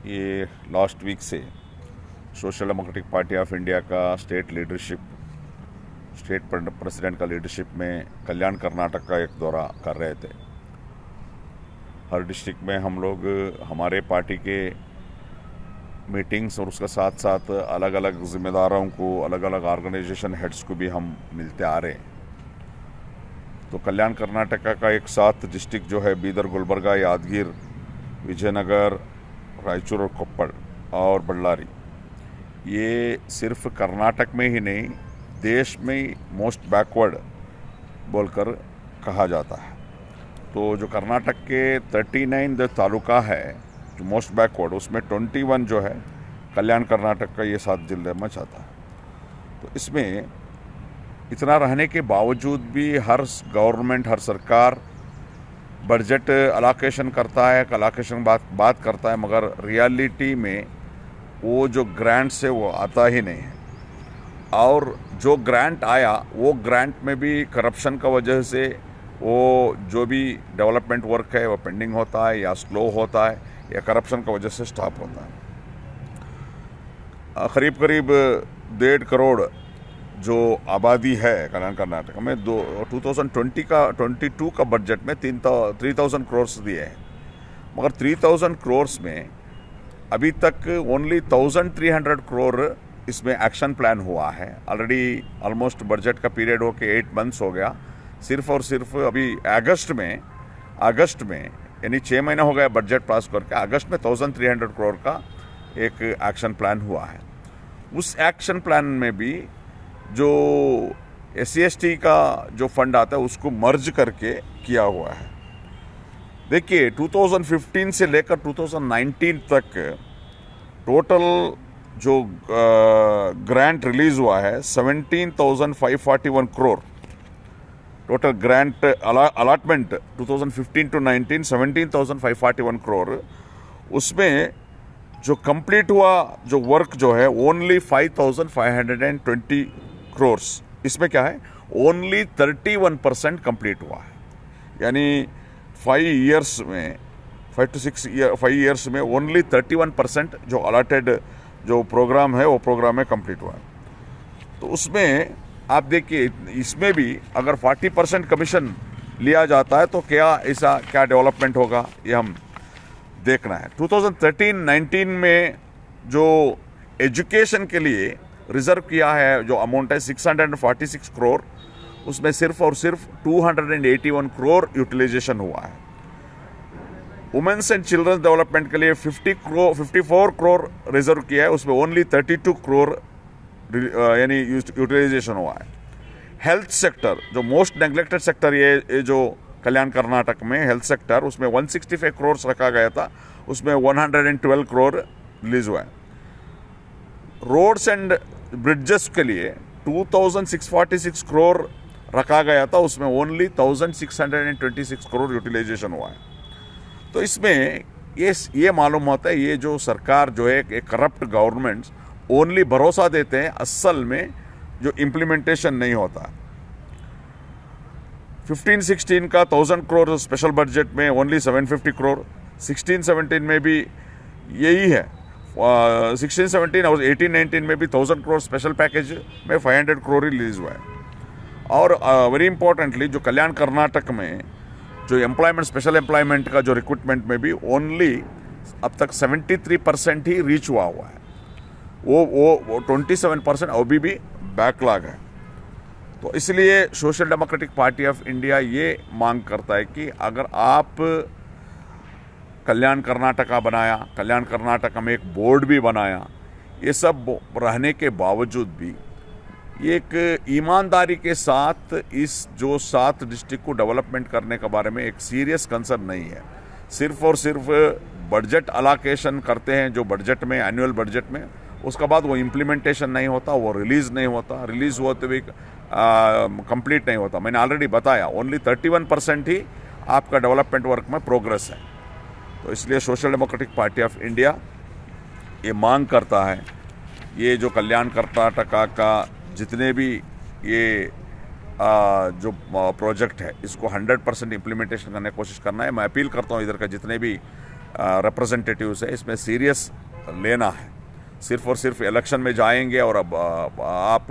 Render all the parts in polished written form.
ये last week से social democratic party of India का स्टेट प्रेसिडेंट का लीडरशिप में कल्याण कर्नाटक का एक दौरा कर रहे थे। हर डिस्ट्रिक्ट में हम लोग हमारे पार्टी के मीटिंग्स और उसके साथ साथ अलग अलग जिम्मेदारों को, अलग अलग ऑर्गेनाइजेशन हेड्स को भी हम मिलते आ रहे हैं। तो कल्याण कर्नाटका का एक 7 डिस्ट्रिक्ट जो है बीदर, गुलबर्गा, यादगीर, विजयनगर, रायचूर और कोप्पड़ और बल्लारी, ये सिर्फ कर्नाटक में ही नहीं देश में मोस्ट बैकवर्ड बोलकर कहा जाता है। तो जो कर्नाटक के 39 जो तालुका है जो मोस्ट बैकवर्ड, उसमें 21 जो है कल्याण कर्नाटक का ये 7 जिले में चाहता है। तो इसमें इतना रहने के बावजूद भी हर गवर्नमेंट, हर सरकार बजट अलोकेशन करता है, अलोकेशन बात करता है, मगर रियलिटी में वो जो ग्रांट्स है वो आता ही नहीं है। और जो ग्रांट आया वो ग्रांट में भी करप्शन का वजह से वो जो भी डेवलपमेंट वर्क है वो पेंडिंग होता है या स्लो होता है या करप्शन का वजह से स्टॉप होता है। करीब 1.5 करोड़ जो आबादी है कल्याण कर्नाटक में 2022 का बजट में 3000 करोड़ दिए हैं, मगर 3000 करोड़ में अभी तक ओनली 1300 करोड़ इसमें एक्शन प्लान हुआ है। ऑलरेडी ऑलमोस्ट बजट का पीरियड हो के 8 मंथ्स हो गया। सिर्फ और सिर्फ अभी अगस्त में यानी 6 महीना हो गया बजट पास करके, अगस्त में 1300 करोड़ का एक एक्शन प्लान हुआ है। उस एक्शन प्लान में भी जो SC/ST का जो फंड आता है उसको मर्ज करके किया हुआ है। देखिए 2015 से लेकर 2019 तक टोटल जो ग्रांट रिलीज हुआ है 17,541 crore. Total grant allotment 2015 to 19 17,541 crore. उसमें जो कंप्लीट हुआ जो वर्क जो है ओनली 5,520 करोड़। इसमें क्या है, ओनली 31% कंप्लीट हुआ है। यानी 5 इयर्स में ओनली 31% जो अलॉटेड जो प्रोग्राम है वो प्रोग्राम में कंप्लीट हुआ है। तो उसमें आप देखिए इसमें भी अगर 40% कमीशन लिया जाता है तो क्या डेवलपमेंट होगा ये हम देखना है। 2013-19 में जो एजुकेशन के लिए रिजर्व किया है जो अमाउंट है 646 करोड़, उसमें सिर्फ और सिर्फ 281 करोड़ यूटिलाइजेशन हुआ है। वुमेन्स एंड चिल्ड्रंस डेवलपमेंट के लिए 54 करोड़ रिजर्व किया है, उसमें ओनली 32 करोड़ यानी यूटिलाइजेशन हुआ है। हेल्थ सेक्टर जो मोस्ट नेग्लेक्टेड सेक्टर ये जो कल्याण कर्नाटक में हेल्थ सेक्टर, उसमें 165 करोड़ रखा गया था, उसमें 112 करोड़ रिलीज हुआ है। रोड्स एंड ब्रिजेस के लिए 2646 करोड़ रखा गया था, उसमें ओनली 1626 करोड़ यूटिलाइजेशन हुआ है। तो इसमें ये मालूम होता है ये जो सरकार जो है एक करप्ट गवर्नमेंट ओनली भरोसा देते हैं, असल में जो इम्प्लीमेंटेशन नहीं होता। 15-16 का 1000 करोड़ स्पेशल बजट में ओनली 750 करोड़, 16-17 में भी यही है, 16-17 और 18-19 में भी 1000 करोड़ स्पेशल पैकेज में 500 करोड़ ही रिलीज हुआ है। और वेरी इंपॉर्टेंटली जो कल्याण कर्नाटक में जो एम्प्लॉयमेंट, स्पेशल एम्प्लॉयमेंट का जो रिक्रूटमेंट में भी ओनली अब तक 73% ही रीच हुआ है। वो 27% अभी भी बैकलॉग है। तो इसलिए social democratic party of India ये मांग करता है कि अगर आप कल्याण कर्नाटका बनाया, कल्याण कर्नाटका में एक बोर्ड भी बनाया, ये सब रहने के बावजूद भी एक ईमानदारी के साथ इस जो 7 डिस्ट्रिक्ट को डेवलपमेंट करने के बारे में एक सीरियस कंसर्न नहीं है। सिर्फ और सिर्फ बजट अलोकेशन करते हैं जो बजट में, एनुअल बजट में, उसके बाद वो इम्प्लीमेंटेशन नहीं होता, वो रिलीज नहीं होता, रिलीज होते हुए कंप्लीट नहीं होता। मैंने ऑलरेडी बताया ओनली 31% ही आपका डेवलपमेंट वर्क में प्रोग्रेस है। तो इसलिए social democratic party of India ये मांग करता है ये जो कल्याण कर्नाटका का जितने भी ये जो प्रोजेक्ट है इसको 100% इम्प्लीमेंटेशन करने की कोशिश करना है। मैं अपील करता हूँ इधर का जितने भी रिप्रेजेंटेटिव्स है, इसमें सीरियस लेना है। सिर्फ और सिर्फ इलेक्शन में जाएंगे और अब आप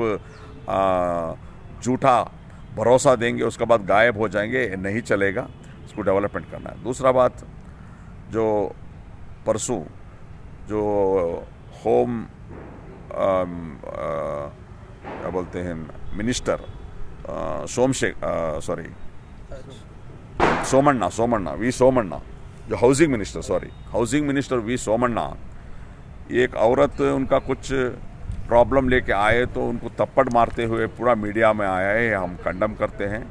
झूठा भरोसा देंगे उसके बाद गायब हो जाएंगे, नहीं चलेगा। इसको डेवलपमेंट करना है। दूसरा बात, जो परसों जो होम क्या बोलते हैं मिनिस्टर सोमण्णा जो हाउसिंग मिनिस्टर वी सोमण्णा, एक औरत उनका कुछ प्रॉब्लम लेके आए तो उनको थप्पड़ मारते हुए पूरा मीडिया में आया है, हम कंडम करते हैं।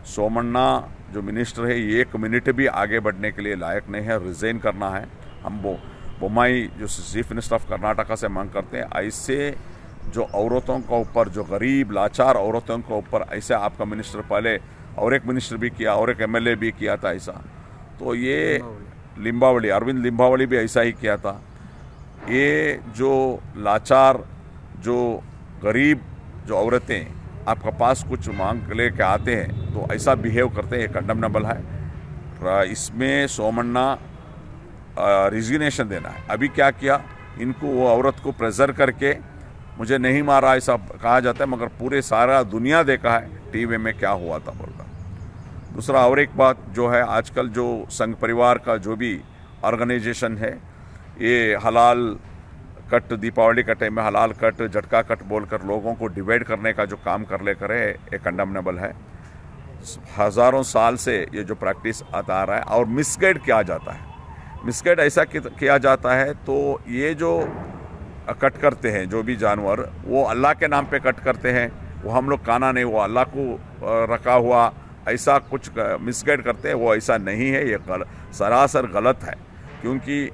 सोमण्णा जो मिनिस्टर है ये 1 मिनट भी आगे बढ़ने के लिए लायक नहीं है, रिज़ाइन करना है। हम बोम्माई जो चीफ मिनिस्टर ऑफ कर्नाटका से मांग करते हैं, ऐसे जो औरतों के ऊपर, जो गरीब लाचार औरतों के ऊपर ऐसे आपका मिनिस्टर पहले और एक मिनिस्टर भी किया और एक MLA भी किया था ऐसा, तो ये अरविंद लिम्बावली भी ऐसा ही किया था। ये जो लाचार, जो गरीब जो औरतें आपका पास कुछ मांग लेके आते हैं तो ऐसा बिहेव करते हैं, ये कंडमनेबल है। इसमें सोमण्णा रिजिग्नेशन देना है। अभी क्या किया, इनको वो औरत को प्रेजर करके मुझे नहीं मारा ऐसा कहा जाता है, मगर पूरे सारा दुनिया देखा है टीवी में क्या हुआ था बोलकर। दूसरा और एक बात जो है, आजकल जो संघ परिवार का जो भी ऑर्गेनाइजेशन है, ये हलाल कट, दीपावली का टाइम में हलाल कट, झटका कट बोलकर लोगों को डिवाइड करने का जो काम कर ले करे, ये कंडमनेबल है। हज़ारों साल से ये जो प्रैक्टिस आता आ रहा है और मिसगाइड किया जाता है। मिसगाइड ऐसा किया जाता है तो ये जो कट करते हैं जो भी जानवर, वो अल्लाह के नाम पे कट करते हैं, वो हम लोग खाना नहीं, वो अल्लाह को रखा हुआ ऐसा कुछ मिसगाइड करते हैं, वो ऐसा नहीं है। ये सरासर गलत है, क्योंकि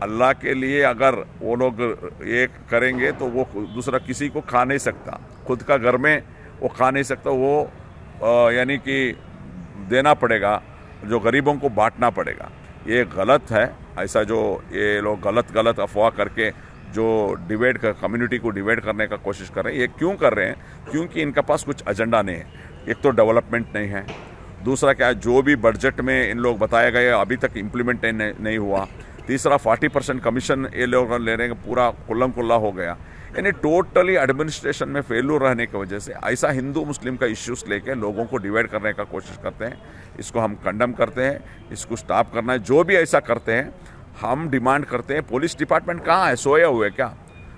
अल्लाह के लिए अगर वो लोग ये करेंगे तो वो दूसरा किसी को खा नहीं सकता, खुद का घर में वो खा नहीं सकता, वो यानी कि देना पड़ेगा, जो गरीबों को बांटना पड़ेगा। ये गलत है। ऐसा जो ये लोग गलत अफवाह करके जो डिवाइड कर, कम्युनिटी को डिवाइड करने का कोशिश कर रहे हैं, ये क्यों कर रहे हैं? क्योंकि इनके पास कुछ एजेंडा नहीं है। एक तो डेवलपमेंट नहीं है, दूसरा क्या है, जो भी बजट में इन लोग बताया गए अभी तक इम्प्लीमेंट नहीं हुआ, तीसरा 40% कमीशन ये लोग ले रहे हैं, पूरा कुल्लम कुल्ला हो गया। यानी टोटली एडमिनिस्ट्रेशन में फेल्यूर रहने की वजह से ऐसा हिंदू मुस्लिम का इश्यूज लेके लोगों को डिवाइड करने का कोशिश करते हैं। इसको हम कंडम करते हैं, इसको स्टॉप करना है। जो भी ऐसा करते हैं हम डिमांड करते हैं। पुलिस डिपार्टमेंट कहाँ है, सोया हुए क्या?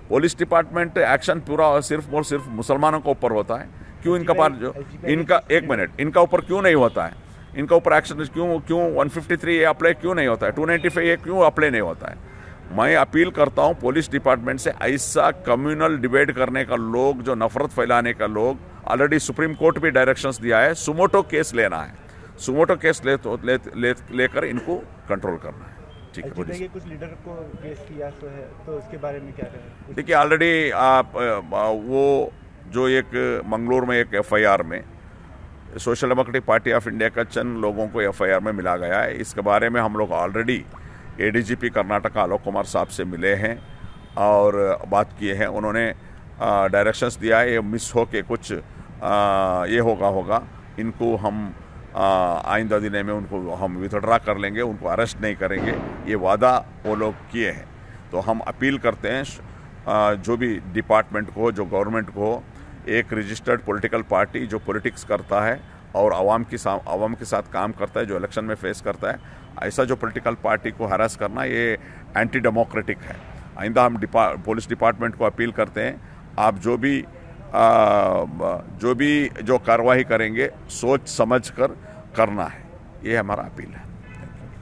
पुलिस डिपार्टमेंट एक्शन पूरा सिर्फ और सिर्फ मुसलमानों के ऊपर होता है। क्यों इनका पास जो इनका, एक मिनट, इनका ऊपर क्यों नहीं होता है? इनका ऊपर एक्शन क्यों 153 अप्लाई क्यों नहीं होता है? 295 क्यों अप्लाई नहीं होता है? मैं अपील करता हूं पुलिस डिपार्टमेंट से, ऐसा कम्युनल डिवाइड करने का लोग, जो नफरत फैलाने का लोग, ऑलरेडी सुप्रीम कोर्ट भी डायरेक्शंस दिया है, सुमोटो केस लेना है। सुमोटो केस लेकर इनको कंट्रोल करना है। ठीक है। कुछ लीडर को केस किया तो उसके बारे में क्या करें? देखिए, ऑलरेडी आप वो जो एक मंगलोर में एक FIR में social democratic party of India का चंद लोगों को FIR में मिला गया है। इसके बारे में हम लोग ऑलरेडी ADGP कर्नाटका आलोक कुमार साहब से मिले हैं और बात किए हैं। उन्होंने डायरेक्शंस दिया है, ये मिस हो के कुछ ये होगा, इनको हम आइंदा दिनों में उनको हम विथड्रा कर लेंगे, उनको अरेस्ट नहीं करेंगे, ये वादा वो लोग किए हैं। तो हम अपील करते हैं जो भी डिपार्टमेंट को, जो गवर्नमेंट को, एक रजिस्टर्ड पॉलिटिकल पार्टी जो पॉलिटिक्स करता है और आवाम के साथ काम करता है, जो इलेक्शन में फेस करता है, ऐसा जो पॉलिटिकल पार्टी को हरास करना, ये एंटी डेमोक्रेटिक है। आइंदा हम पुलिस डिपार्टमेंट को अपील करते हैं, आप जो कार्रवाई करेंगे सोच समझ कर करना है, ये हमारा अपील है।